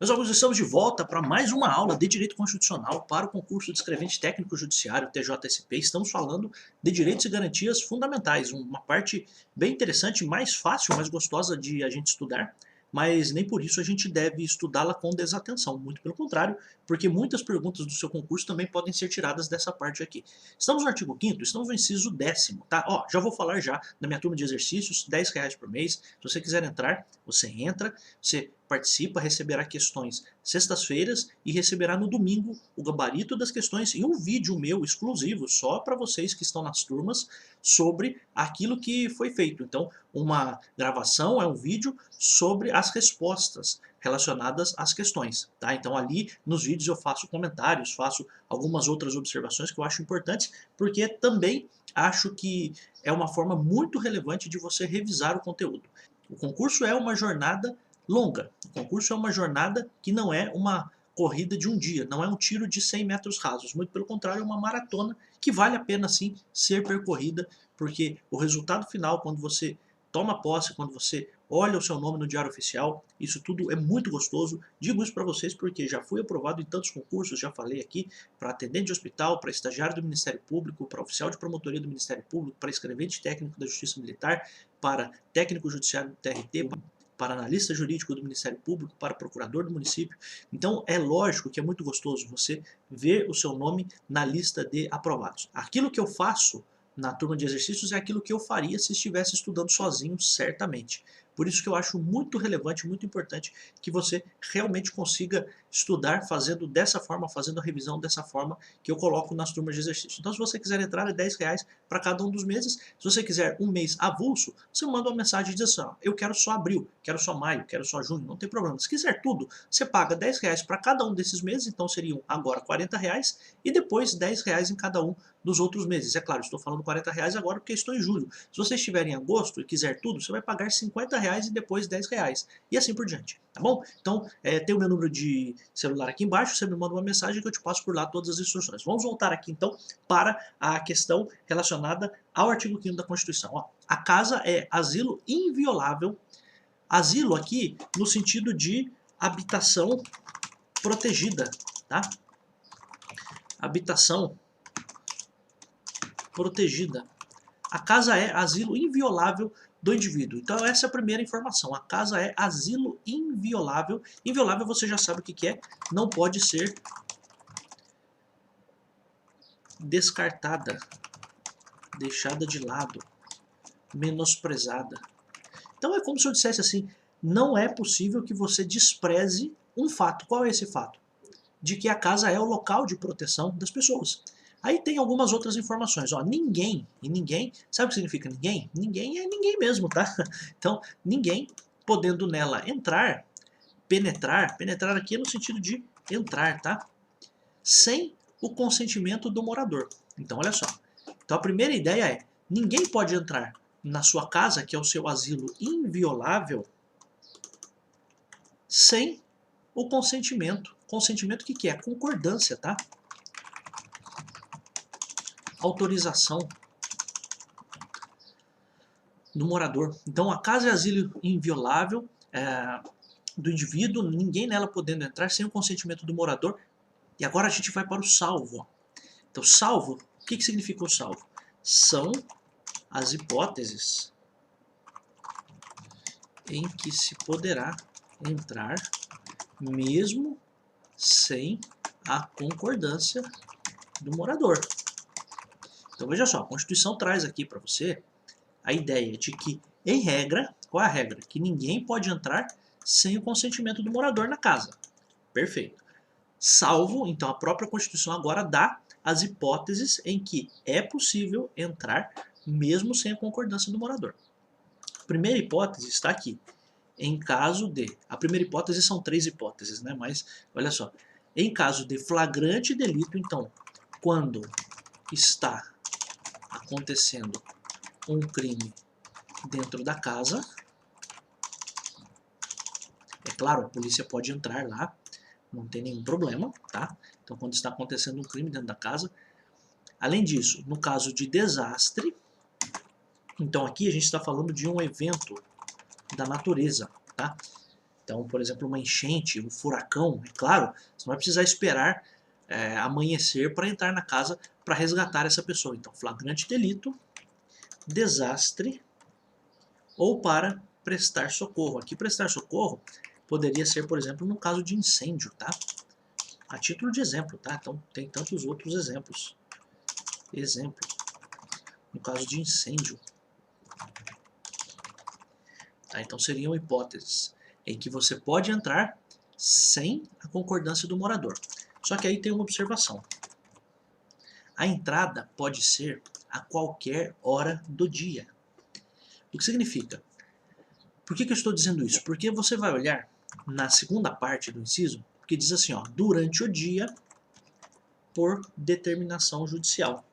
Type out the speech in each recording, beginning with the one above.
Meus amigos, estamos de volta para mais uma aula de Direito Constitucional para o concurso de escrevente técnico judiciário, TJSP. Estamos falando de direitos e garantias fundamentais, uma parte bem interessante, mais fácil, mais gostosa de a gente estudar, mas nem por isso a gente deve estudá-la com desatenção, muito pelo contrário, porque muitas perguntas do seu concurso também podem ser tiradas dessa parte aqui. Estamos no artigo 5º, estamos no inciso 10º, tá? Ó, já vou falar já da minha turma de exercícios, R$ 10 por mês. Se você quiser entrar, você entra, você participa, receberá questões sextas-feiras e receberá no domingo o gabarito das questões e um vídeo meu exclusivo só para vocês que estão nas turmas sobre aquilo que foi feito. Então, uma gravação é um vídeo sobre as respostas relacionadas às questões, tá? Então ali nos vídeos eu faço comentários, faço algumas outras observações que eu acho importantes, porque também acho que é uma forma muito relevante de você revisar o conteúdo. O concurso é uma jornada longa. O concurso é uma jornada que não é uma corrida de um dia, não é um tiro de 100 metros rasos, muito pelo contrário, é uma maratona que vale a pena sim ser percorrida, porque o resultado final, quando você toma posse, quando você olha o seu nome no Diário Oficial, isso tudo é muito gostoso. Digo isso para vocês porque já fui aprovado em tantos concursos, já falei aqui, para atendente de hospital, para estagiário do Ministério Público, para oficial de promotoria do Ministério Público, para escrevente técnico da Justiça Militar, para técnico judiciário do TRT, para analista jurídico do Ministério Público, para procurador do município. Então é lógico que é muito gostoso você ver o seu nome na lista de aprovados. Aquilo que eu faço na turma de exercícios é aquilo que eu faria se estivesse estudando sozinho, certamente. Por isso que eu acho muito relevante, muito importante que você realmente consiga estudar fazendo dessa forma, fazendo a revisão dessa forma que eu coloco nas turmas de exercício. Então se você quiser entrar é R$ 10 para cada um dos meses. Se você quiser um mês avulso, você manda uma mensagem e diz assim, ó, eu quero só abril, quero só maio, quero só junho, não tem problema. Se quiser tudo, você paga R$ 10 para cada um desses meses, então seriam agora R$ 40 e depois R$ 10 em cada um dos outros meses. É claro, estou falando R$ 40 agora porque estou em julho. Se você estiver em agosto e quiser tudo, você vai pagar R$ 50 e depois R$ 10. E assim por diante, tá bom? Então, tem o meu número de celular aqui embaixo, você me manda uma mensagem que eu te passo por lá todas as instruções. Vamos voltar aqui então para a questão relacionada ao artigo 5º da Constituição. Ó, a casa é asilo inviolável. Asilo aqui no sentido de habitação protegida, tá? Habitação protegida. A casa é asilo inviolável do indivíduo. Então essa é a primeira informação. A casa é asilo inviolável. Inviolável você já sabe o que é. Não pode ser descartada, deixada de lado, menosprezada. Então é como se eu dissesse assim, não é possível que você despreze um fato. Qual é esse fato? De que a casa é o local de proteção das pessoas. Aí tem algumas outras informações. Ó, ninguém, e ninguém, sabe o que significa ninguém? Ninguém é ninguém mesmo, tá? Então, ninguém podendo nela entrar, penetrar aqui é no sentido de entrar, tá? Sem o consentimento do morador. Então, olha só. Então, a primeira ideia é, ninguém pode entrar na sua casa, que é o seu asilo inviolável, sem o consentimento. Consentimento o que é? Concordância, tá? Autorização do morador. Então a casa é asilo inviolável do indivíduo, ninguém nela podendo entrar sem o consentimento do morador. E agora a gente vai para o salvo. Então salvo, o que significa o salvo? São as hipóteses em que se poderá entrar mesmo sem a concordância do morador. Então veja só, a Constituição traz aqui para você a ideia de que, em regra, qual é a regra? Que ninguém pode entrar sem o consentimento do morador na casa. Perfeito. Salvo, então a própria Constituição agora dá as hipóteses em que é possível entrar mesmo sem a concordância do morador. A primeira hipótese está aqui. Em caso de... A primeira hipótese são 3 hipóteses, né? Mas, olha só. Em caso de flagrante delito, então, quando está acontecendo um crime dentro da casa, é claro, a polícia pode entrar lá, não tem nenhum problema, tá? Então, quando está acontecendo um crime dentro da casa. Além disso, no caso de desastre, então aqui a gente está falando de um evento da natureza, tá? Então, por exemplo, uma enchente, um furacão, é claro, você não vai precisar esperar amanhecer para entrar na casa para resgatar essa pessoa. Então, flagrante delito, desastre ou para prestar socorro. Aqui, prestar socorro poderia ser, por exemplo, no caso de incêndio, tá? A título de exemplo, tá? Então, tem tantos outros exemplos. Exemplo, no caso de incêndio. Tá? Então, seriam hipóteses em que você pode entrar sem a concordância do morador. Só que aí tem uma observação. A entrada pode ser a qualquer hora do dia. O que significa? Por que eu estou dizendo isso? Porque você vai olhar na segunda parte do inciso, que diz assim, ó, durante o dia, por determinação judicial.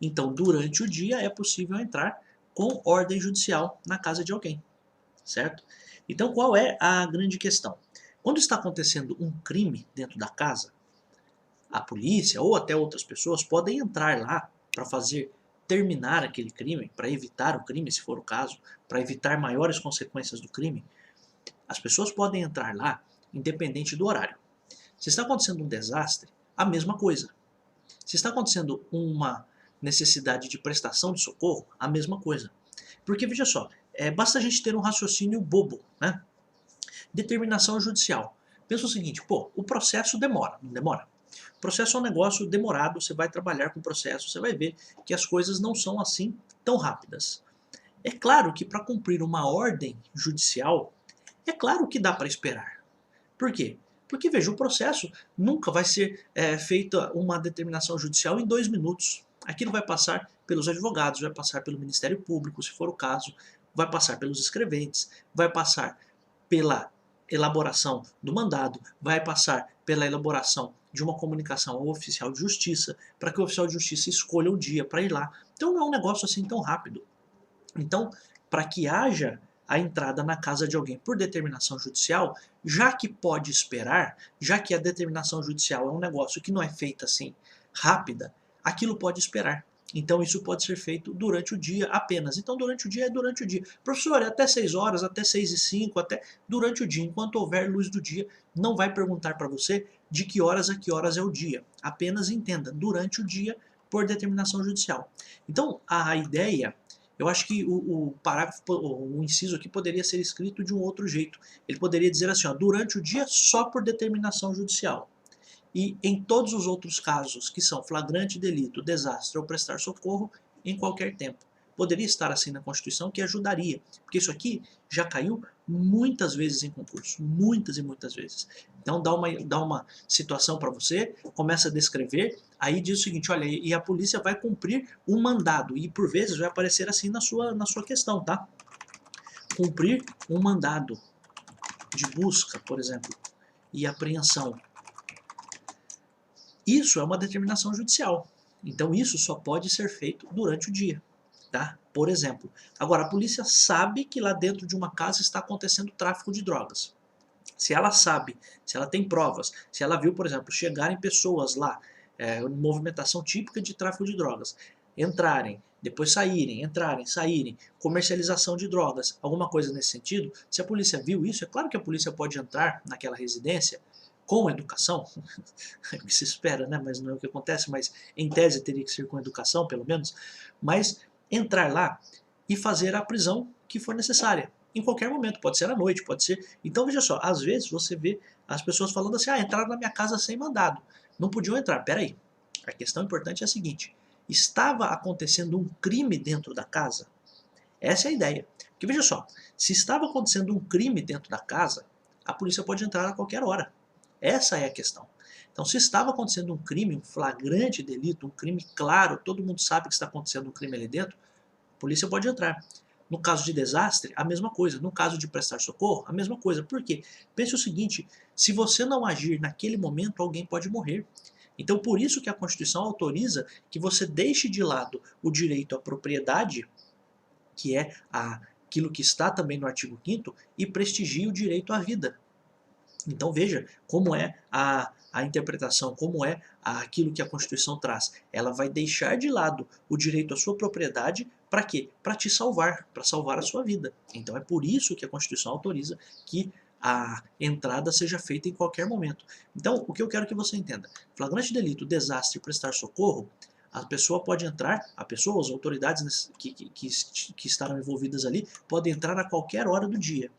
Então, durante o dia é possível entrar com ordem judicial na casa de alguém, certo? Então, qual é a grande questão? Quando está acontecendo um crime dentro da casa, a polícia ou até outras pessoas podem entrar lá para fazer terminar aquele crime, para evitar o crime, se for o caso, para evitar maiores consequências do crime. As pessoas podem entrar lá independente do horário. Se está acontecendo um desastre, a mesma coisa. Se está acontecendo uma necessidade de prestação de socorro, a mesma coisa. Porque, veja só, basta a gente ter um raciocínio bobo, né? Determinação judicial. Pensa o seguinte, pô, o processo demora, não demora? O processo é um negócio demorado, você vai trabalhar com o processo, você vai ver que as coisas não são assim tão rápidas. É claro que para cumprir uma ordem judicial, é claro que dá para esperar. Por quê? Porque, veja, o processo nunca vai ser feita uma determinação judicial em 2 minutos. Aquilo vai passar pelos advogados, vai passar pelo Ministério Público, se for o caso, vai passar pelos escreventes, vai passar pela elaboração do mandado, vai passar pela elaboração de uma comunicação ao oficial de justiça, para que o oficial de justiça escolha o dia para ir lá. Então não é um negócio assim tão rápido. Então, para que haja a entrada na casa de alguém por determinação judicial, já que pode esperar, já que a determinação judicial é um negócio que não é feita assim rápida, aquilo pode esperar. Então isso pode ser feito durante o dia apenas. Então durante o dia é durante o dia. Professor, é até 6 horas, até 6 e 5, até durante o dia. Enquanto houver luz do dia, não vai perguntar para você de que horas a que horas é o dia. Apenas entenda, durante o dia por determinação judicial. Então a ideia, eu acho que o parágrafo, o inciso aqui poderia ser escrito de um outro jeito. Ele poderia dizer assim, ó, durante o dia só por determinação judicial. E em todos os outros casos, que são flagrante delito, desastre ou prestar socorro, em qualquer tempo. Poderia estar assim na Constituição, que ajudaria, porque isso aqui já caiu muitas vezes em concurso, muitas e muitas vezes. Então dá uma situação para você, começa a descrever, aí diz o seguinte, olha, e a polícia vai cumprir um mandado, e por vezes vai aparecer assim na sua questão, tá? Cumprir um mandado de busca, por exemplo, e apreensão. Isso é uma determinação judicial. Então isso só pode ser feito durante o dia, tá? Por exemplo. Agora, a polícia sabe que lá dentro de uma casa está acontecendo tráfico de drogas. Se ela sabe, se ela tem provas, se ela viu, por exemplo, chegarem pessoas lá, movimentação típica de tráfico de drogas, entrarem, depois saírem, entrarem, saírem, comercialização de drogas, alguma coisa nesse sentido, se a polícia viu isso, é claro que a polícia pode entrar naquela residência com educação, é o que se espera, né? Mas não é o que acontece, mas em tese teria que ser com educação, pelo menos, mas entrar lá e fazer a prisão que for necessária. Em qualquer momento, pode ser à noite, pode ser... Então veja só, às vezes você vê as pessoas falando assim, entraram na minha casa sem mandado, não podiam entrar. Peraí, a questão importante é a seguinte, estava acontecendo um crime dentro da casa? Essa é a ideia. Porque veja só, se estava acontecendo um crime dentro da casa, a polícia pode entrar a qualquer hora. Essa é a questão. Então, se estava acontecendo um crime, um flagrante delito, um crime claro, todo mundo sabe que está acontecendo um crime ali dentro, a polícia pode entrar. No caso de desastre, a mesma coisa. No caso de prestar socorro, a mesma coisa. Por quê? Pense o seguinte, se você não agir naquele momento, alguém pode morrer. Então, por isso que a Constituição autoriza que você deixe de lado o direito à propriedade, que é aquilo que está também no artigo 5º, e prestigie o direito à vida. Então veja como é a interpretação, como é aquilo que a Constituição traz. Ela vai deixar de lado o direito à sua propriedade para quê? Para te salvar, para salvar a sua vida. Então é por isso que a Constituição autoriza que a entrada seja feita em qualquer momento. Então, o que eu quero que você entenda, flagrante delito, desastre e prestar socorro, a pessoa pode entrar, a pessoa, as autoridades que estarão envolvidas ali, podem entrar a qualquer hora do dia.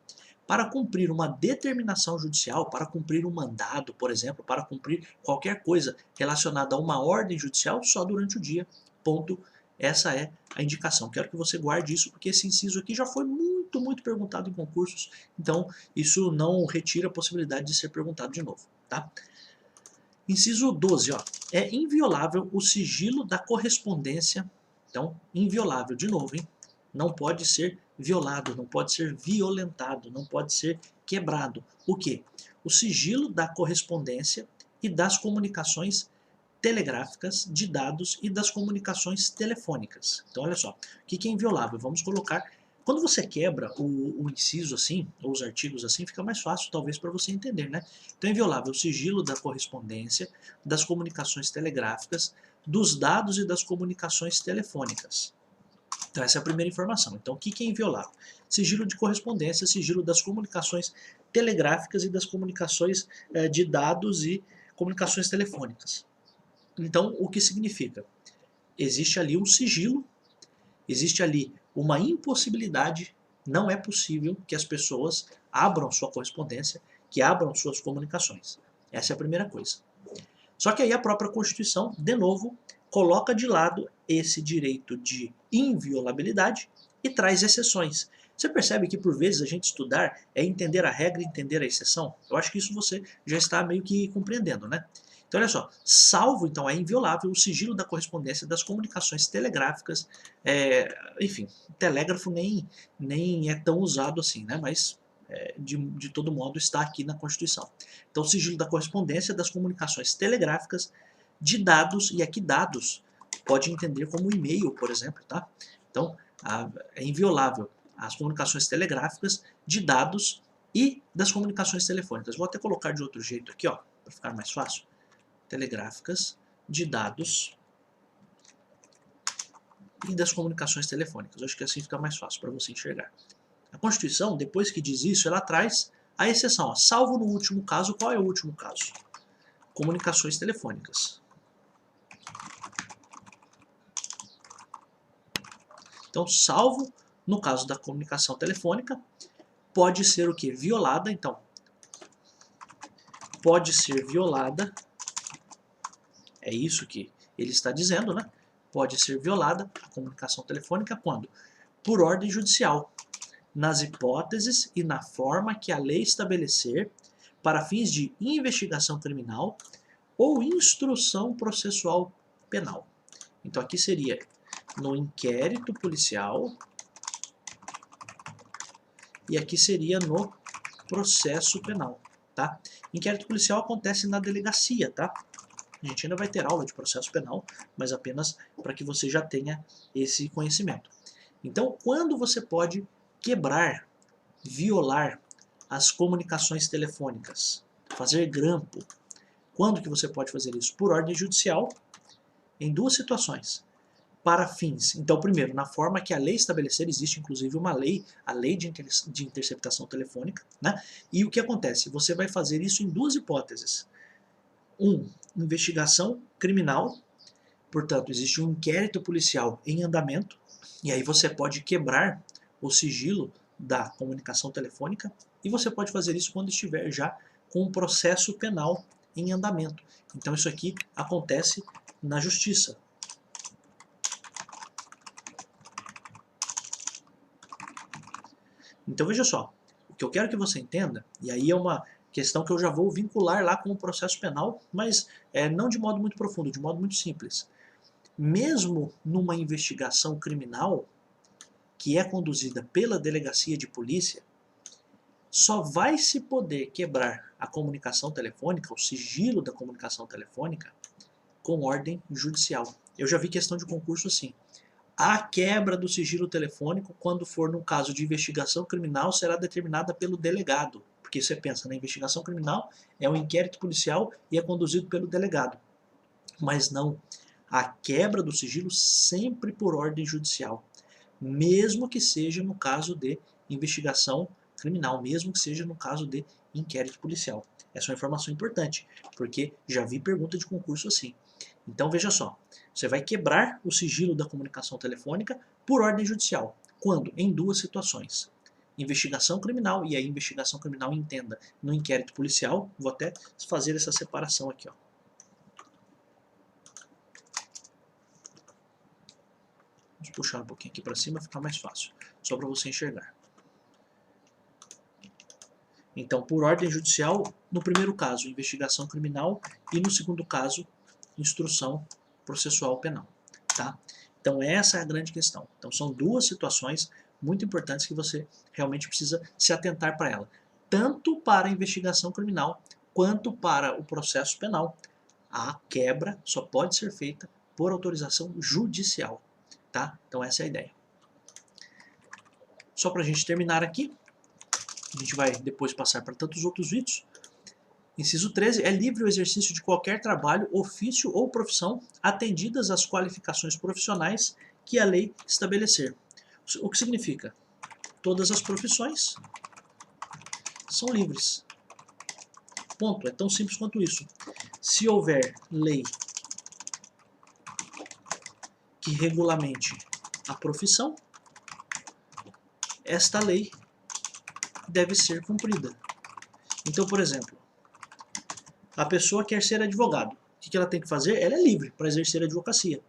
Para cumprir uma determinação judicial, para cumprir um mandado, por exemplo, para cumprir qualquer coisa relacionada a uma ordem judicial, só durante o dia. Ponto. Essa é a indicação. Quero que você guarde isso, porque esse inciso aqui já foi muito perguntado em concursos, então isso não retira a possibilidade de ser perguntado de novo. Tá? Inciso 12, ó, é inviolável o sigilo da correspondência. Então, inviolável, de novo, hein? Não pode ser violado, não pode ser violentado, não pode ser quebrado. O quê? O sigilo da correspondência e das comunicações telegráficas, de dados e das comunicações telefônicas. Então, olha só, o que é inviolável? Vamos colocar... Quando você quebra o inciso assim, ou os artigos assim, fica mais fácil talvez para você entender, né? Então é inviolável o sigilo da correspondência, das comunicações telegráficas, dos dados e das comunicações telefônicas. Então essa é a primeira informação. Então o que é inviolável? Sigilo de correspondência, sigilo das comunicações telegráficas e das comunicações de dados e comunicações telefônicas. Então o que significa? Existe ali um sigilo, existe ali uma impossibilidade, não é possível que as pessoas abram sua correspondência, que abram suas comunicações. Essa é a primeira coisa. Só que aí a própria Constituição, de novo, coloca de lado esse direito de inviolabilidade e traz exceções. Você percebe que por vezes a gente estudar é entender a regra e entender a exceção? Eu acho que isso você já está meio que compreendendo, né? Então olha só, salvo então é inviolável o sigilo da correspondência das comunicações telegráficas, enfim, telégrafo nem é tão usado assim, né? Mas de todo modo está aqui na Constituição. Então, o sigilo da correspondência das comunicações telegráficas, de dados, e aqui dados pode entender como e-mail, por exemplo, tá? Então, é inviolável as comunicações telegráficas, de dados e das comunicações telefônicas. Vou até colocar de outro jeito aqui, ó, para ficar mais fácil. Telegráficas, de dados e das comunicações telefônicas. Eu acho que assim fica mais fácil para você enxergar. A Constituição, depois que diz isso, ela traz a exceção. Ó, salvo no último caso, qual é o último caso? Comunicações telefônicas. Então, salvo no caso da comunicação telefônica, pode ser o que? Violada. Então, pode ser violada. É isso que ele está dizendo, né? Pode ser violada a comunicação telefônica quando? Por ordem judicial, nas hipóteses e na forma que a lei estabelecer para fins de investigação criminal ou instrução processual penal. Então aqui seria no inquérito policial e aqui seria no processo penal, tá? Inquérito policial acontece na delegacia, tá? A gente ainda vai ter aula de processo penal, mas apenas para que você já tenha esse conhecimento. Então, quando você pode quebrar, violar as comunicações telefônicas, fazer grampo, quando que você pode fazer isso? Por ordem judicial, em duas situações. Para fins, então primeiro, na forma que a lei estabelecer, existe inclusive uma lei, a lei de interceptação telefônica, né? E o que acontece? Você vai fazer isso em duas hipóteses. Investigação criminal, portanto, existe um inquérito policial em andamento, e aí você pode quebrar o sigilo da comunicação telefônica, e você pode fazer isso quando estiver já com um processo penal em andamento. Então isso aqui acontece na justiça. Então veja só, o que eu quero que você entenda, e aí é uma questão que eu já vou vincular lá com o processo penal, mas não de modo muito profundo, de modo muito simples. Mesmo numa investigação criminal que é conduzida pela delegacia de polícia, só vai se poder quebrar a comunicação telefônica, o sigilo da comunicação telefônica, com ordem judicial. Eu já vi questão de concurso assim. A quebra do sigilo telefônico, quando for no caso de investigação criminal, será determinada pelo delegado. Porque você pensa, na investigação criminal é um inquérito policial e é conduzido pelo delegado. Mas não. A quebra do sigilo sempre por ordem judicial. Mesmo que seja no caso de investigação criminal, mesmo que seja no caso de inquérito policial. Essa é uma informação importante, porque já vi pergunta de concurso assim. Então veja só, você vai quebrar o sigilo da comunicação telefônica por ordem judicial. Quando? Em duas situações. Investigação criminal, e aí investigação criminal entenda no inquérito policial. Vou até fazer essa separação aqui, ó. Vamos puxar um pouquinho aqui para cima, ficar mais fácil, só para você enxergar. Então, por ordem judicial, no primeiro caso, investigação criminal, e no segundo caso, instrução processual penal. Tá? Então, essa é a grande questão. Então, são duas situações muito importantes que você realmente precisa se atentar para ela. Tanto para a investigação criminal, quanto para o processo penal. A quebra só pode ser feita por autorização judicial. Tá? Então, essa é a ideia. Só para a gente terminar aqui, a gente vai depois passar para tantos outros vídeos. Inciso 13. É livre o exercício de qualquer trabalho, ofício ou profissão, atendidas as qualificações profissionais que a lei estabelecer. O que significa? Todas as profissões são livres. Ponto. É tão simples quanto isso. Se houver lei que regulamente a profissão, esta lei deve ser cumprida. Então, por exemplo, a pessoa quer ser advogado. O que ela tem que fazer? Ela é livre para exercer a advocacia.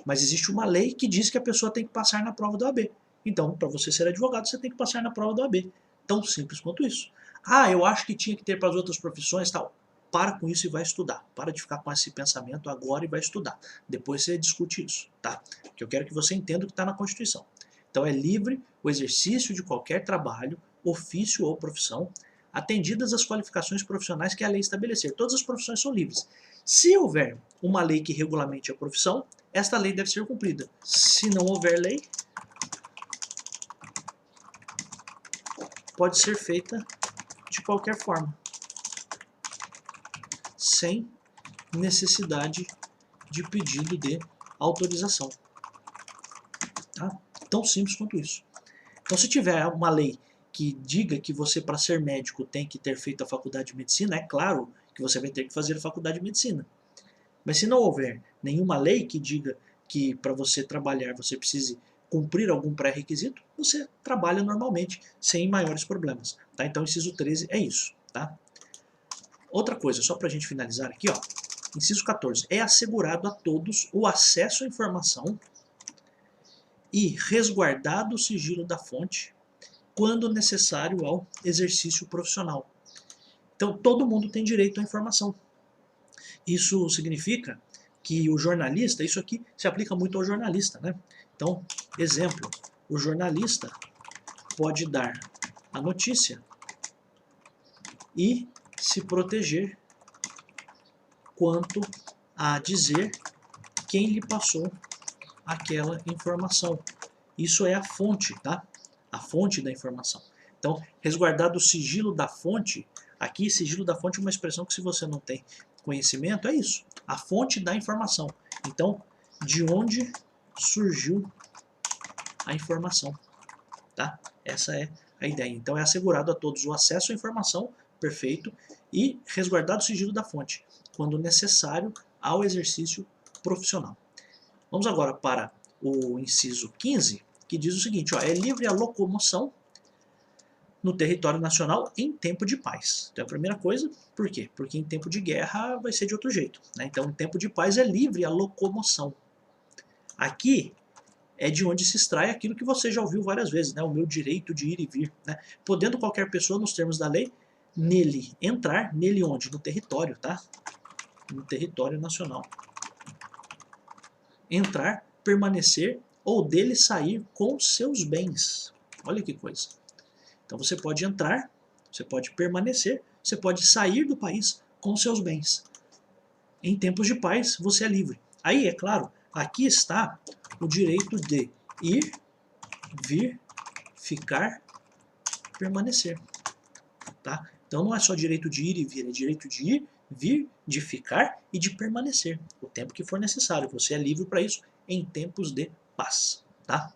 Mas existe uma lei que diz que a pessoa tem que passar na prova da OAB. Então, para você ser advogado, você tem que passar na prova da OAB. Tão simples quanto isso. Ah, eu acho que tinha que ter para as outras profissões, tal. Para com isso e vai estudar. Para de ficar com esse pensamento agora e vai estudar. Depois você discute isso, tá? Porque eu quero que você entenda o que está na Constituição. Então, é livre o exercício de qualquer trabalho, ofício ou profissão, atendidas as qualificações profissionais que a lei estabelecer. Todas as profissões são livres. Se houver uma lei que regulamente a profissão, esta lei deve ser cumprida. Se não houver lei, pode ser feita de qualquer forma, sem necessidade de pedido de autorização. Tá? Tão simples quanto isso. Então, se tiver uma lei que diga que você, para ser médico, tem que ter feito a faculdade de medicina, é claro que você vai ter que fazer a faculdade de medicina. Mas se não houver nenhuma lei que diga que para você trabalhar você precise cumprir algum pré-requisito, você trabalha normalmente, sem maiores problemas. Tá? Então, inciso 13 é isso. Tá? Outra coisa, só para a gente finalizar aqui, ó, inciso 14. É assegurado a todos o acesso à informação e resguardado o sigilo da fonte quando necessário ao exercício profissional. Então, todo mundo tem direito à informação. Isso significa que o jornalista, isso aqui se aplica muito ao jornalista, né? Então, exemplo, o jornalista pode dar a notícia e se proteger quanto a dizer quem lhe passou aquela informação. Isso é a fonte, tá? A fonte da informação. Então, resguardado o sigilo da fonte, aqui sigilo da fonte é uma expressão que, se você não tem conhecimento, é isso, a fonte da informação. Então, de onde surgiu a informação, tá? Essa é a ideia. Então, é assegurado a todos o acesso à informação, perfeito, e resguardado o sigilo da fonte, quando necessário ao exercício profissional. Vamos agora para o inciso 15, que diz o seguinte, ó, é livre a locomoção no território nacional em tempo de paz. Então, a primeira coisa, por quê? Porque em tempo de guerra vai ser de outro jeito, né? Então, em tempo de paz é livre a locomoção. Aqui é de onde se extrai aquilo que você já ouviu várias vezes, né? O meu direito de ir e vir, né? Podendo qualquer pessoa, nos termos da lei, nele entrar, nele onde? No território, tá? No território nacional. Entrar, permanecer ou dele sair com seus bens. Olha que coisa. Então você pode entrar, você pode permanecer, você pode sair do país com seus bens. Em tempos de paz, você é livre. Aí, é claro, aqui está o direito de ir, vir, ficar, permanecer. Tá? Então não é só direito de ir e vir, é direito de ir, vir, de ficar e de permanecer. O tempo que for necessário. Você é livre para isso em tempos de paz. Tá?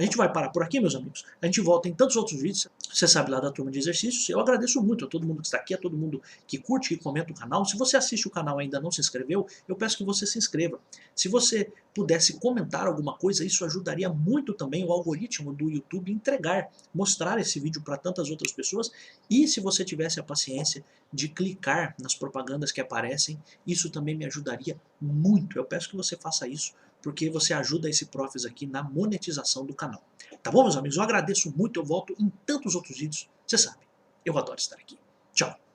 A gente vai parar por aqui, meus amigos. A gente volta em tantos outros vídeos. Você sabe lá da turma de exercícios. Eu agradeço muito a todo mundo que está aqui, a todo mundo que curte, que comenta o canal. Se você assiste o canal e ainda não se inscreveu, eu peço que você se inscreva. Se você pudesse comentar alguma coisa, isso ajudaria muito também o algoritmo do YouTube entregar, mostrar esse vídeo para tantas outras pessoas. E se você tivesse a paciência de clicar nas propagandas que aparecem, isso também me ajudaria muito. Eu peço que você faça isso, porque você ajuda esse Profs aqui na monetização do canal. Tá bom, meus amigos? Eu agradeço muito, eu volto em tantos outros vídeos. Você sabe, eu adoro estar aqui. Tchau!